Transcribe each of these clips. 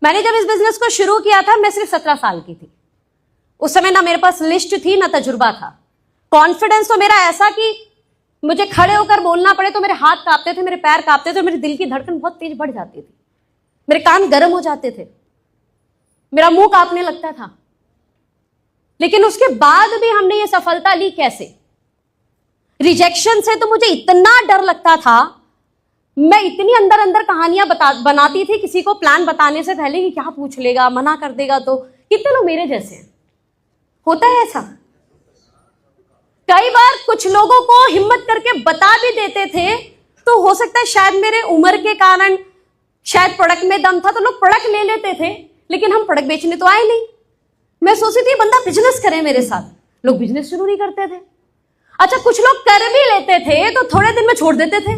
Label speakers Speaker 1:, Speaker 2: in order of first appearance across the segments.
Speaker 1: मैंने जब इस बिजनेस को शुरू किया था मैं सिर्फ 17 साल की थी। उस समय ना मेरे पास लिस्ट थी ना तजुर्बा था। कॉन्फिडेंस तो मेरा ऐसा कि मुझे खड़े होकर बोलना पड़े तो मेरे हाथ कांपते थे, मेरे पैर कांपते थे, मेरे दिल की धड़कन बहुत तेज बढ़ जाती थी, मेरे कान गर्म हो जाते थे, मेरा मुंह कांपने लगता था। लेकिन उसके बाद भी हमने ये सफलता ली कैसे? रिजेक्शन से तो मुझे इतना डर लगता था, मैं इतनी अंदर अंदर कहानियां बनाती थी किसी को प्लान बताने से पहले कि क्या पूछ लेगा, मना कर देगा। तो कितने लोग मेरे जैसे हैं? होता है ऐसा। कई बार कुछ लोगों को हिम्मत करके बता भी देते थे तो हो सकता है शायद मेरे उम्र के कारण, शायद प्रोडक्ट में दम था तो लोग प्रोडक्ट ले लेते थे, लेकिन हम प्रोडक्ट बेचने तो आए नहीं। मैं सोचती थी बंदा बिजनेस करे मेरे साथ, लोग बिजनेस शुरू नहीं करते थे। अच्छा, कुछ लोग कर भी लेते थे तो थोड़े दिन में छोड़ देते थे।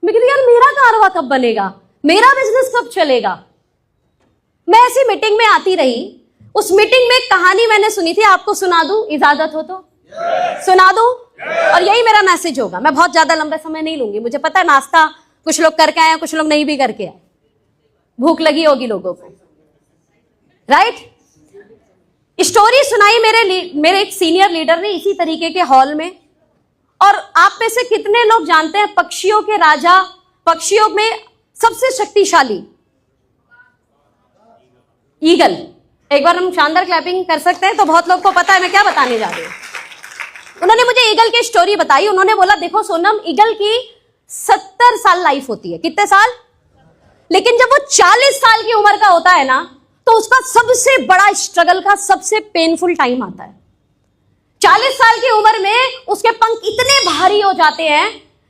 Speaker 1: मैं कहती यार मेरा कारवा कब बनेगा, मेरा बिजनेस कब चलेगा। मैं ऐसी मीटिंग में आती रही। उस मीटिंग में कहानी मैंने सुनी थी, आपको सुना दूं, इजाजत हो तो सुना दूं? और यही मेरा मैसेज होगा। मैं बहुत ज्यादा लंबा समय नहीं लूंगी, मुझे पता है नाश्ता कुछ लोग करके आए, कुछ लोग नहीं भी करके आए, भूख लगी होगी लोगों को, राइट? स्टोरी सुनाई मेरे एक सीनियर लीडर ने इसी तरीके के हॉल में। और आप में से कितने लोग जानते हैं पक्षियों के राजा, पक्षियों में सबसे शक्तिशाली ईगल? एक बार हम शानदार क्लैपिंग कर सकते हैं तो बहुत लोग को पता है मैं क्या बताने जा रही हूं। उन्होंने मुझे ईगल की स्टोरी बताई। उन्होंने बोला देखो सोनम, ईगल की 70 साल लाइफ होती है। कितने साल? लेकिन जब वो 40 साल की उम्र का होता है ना तो उसका सबसे बड़ा स्ट्रगल का सबसे पेनफुल टाइम आता है। 40 साल की उम्र में उसके पंख इतने भारी हो जाते हैं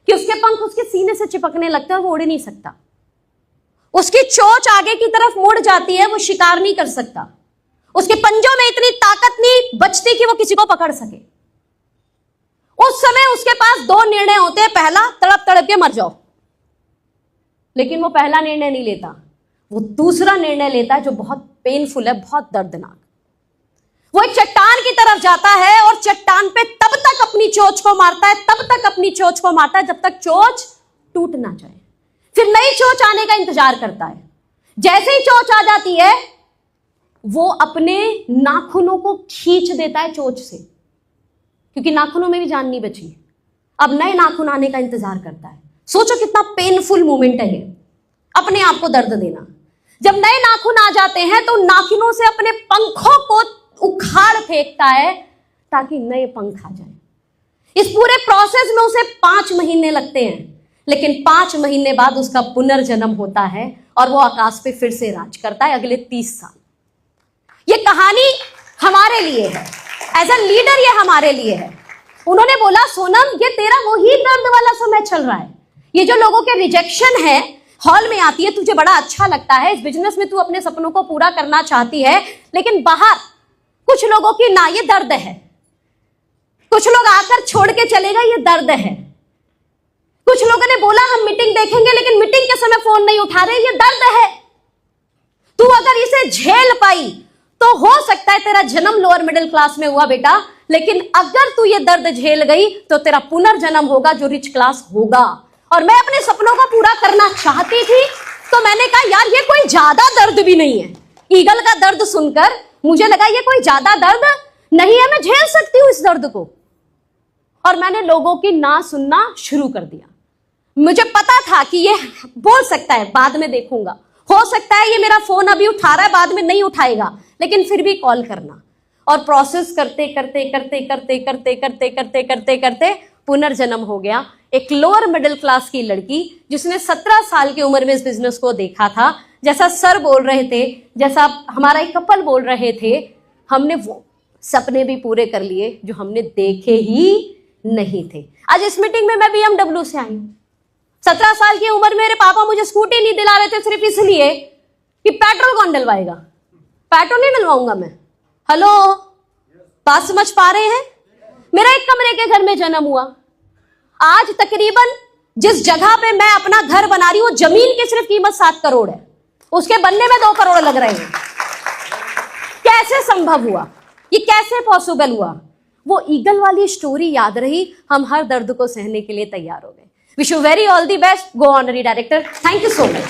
Speaker 1: कि उसके पंख उसके सीने से चिपकने लगते हैं और वो उड़ नहीं सकता। उसकी चोंच आगे की तरफ मुड़ जाती है, वो शिकार नहीं कर सकता। उसके पंजों में इतनी ताकत नहीं बचती कि वो किसी को पकड़ सके। उस समय उसके पास 2 निर्णय होते हैं। पहला, तड़प तड़प के मर जाओ। लेकिन वो पहला निर्णय नहीं लेता, वो दूसरा निर्णय लेता है जो बहुत पेनफुल है, बहुत दर्दनाक। वो एक चट्टान की तरफ जाता है और चट्टान पे तब तक अपनी चोंच को मारता है, तब तक अपनी चोंच को मारता है जब तक चोंच टूट ना जाए। फिर नई चोंच आने का इंतजार करता है। जैसे ही चोंच आ जाती है वो अपने नाखूनों को खींच देता है चोंच से, क्योंकि नाखूनों में भी जान नहीं बची। अब नए नाखून आने का इंतजार करता है। सोचो कितना पेनफुल मोमेंट है ये, अपने आप को दर्द देना। जब नए नाखून आ जाते हैं तो नाखूनों से अपने पंखों को उखाड़ फेंकता है ताकि नए पंख आ जाए। इस पूरे प्रोसेस में उसे 5 महीने लगते हैं, लेकिन 5 महीने बाद उसका पुनर्जन्म होता है और वो आकाश पे फिर से राज करता है अगले 30 साल। ये कहानी हमारे लिए है, एज अ लीडर ये हमारे लिए है। उन्होंने बोला सोनम, ये तेरा वही दर्द वाला समय चल रहा है। ये जो लोगों के रिजेक्शन है, हॉल में आती है, तुझे बड़ा अच्छा लगता है, इस बिजनेस में तू अपने सपनों को पूरा करना चाहती है, लेकिन बाहर कुछ लोगों की ना, ये दर्द है। कुछ लोग आकर छोड़ के चलेगा, ये दर्द है। कुछ लोगों ने बोला हम मीटिंग देखेंगे, लेकिन मीटिंग के समय फोन नहीं उठा रहे, ये दर्द है। तू अगर इसे झेल पाई तो हो सकता है तेरा जन्म लोअर मिडिल क्लास में हुआ बेटा, लेकिन अगर तू ये दर्द झेल गई तो तेरा पुनर्जन्म होगा जो रिच क्लास होगा। और मैं अपने सपनों को पूरा करना चाहती थी तो मैंने कहा यार ये कोई ज्यादा दर्द भी नहीं है। ईगल का दर्द सुनकर मुझे लगा ये कोई ज्यादा दर्द नहीं है, मैं झेल सकती हूं इस दर्द को। और मैंने लोगों की ना सुनना शुरू कर दिया। मुझे पता था कि ये बोल सकता है बाद में देखूंगा, हो सकता है ये मेरा फोन अभी उठा रहा है बाद में नहीं उठाएगा, लेकिन फिर भी कॉल करना। और प्रोसेस करते करते करते करते करते करते करते करते करते पुनर्जन्म हो गया। एक लोअर मिडिल क्लास की लड़की जिसने 17 साल की उम्र में इस बिजनेस को देखा था, जैसा सर बोल रहे थे, जैसा हमारा एक कपल बोल रहे थे, हमने वो सपने भी पूरे कर लिए जो हमने देखे ही नहीं थे। आज इस मीटिंग में मैं BMW से आई हूं। 17 साल की उम्र में मेरे पापा मुझे स्कूटी नहीं दिला रहे थे सिर्फ इसलिए कि पेट्रोल कौन डलवाएगा। पेट्रोल नहीं डलवाऊंगा मैं। हेलो, बात समझ पा रहे हैं? मेरा एक कमरे के घर में जन्म हुआ। आज तकरीबन जिस जगह पे मैं अपना घर बना रही हूं, जमीन की सिर्फ कीमत 7 करोड़ है, उसके बनने में 2 करोड़ लग रहे हैं। कैसे संभव हुआ? ये कैसे पॉसिबल हुआ? वो ईगल वाली स्टोरी याद रही, हम हर दर्द को सहने के लिए तैयार हो गए। Wish you very all the best, go honorary director. Thank you so much.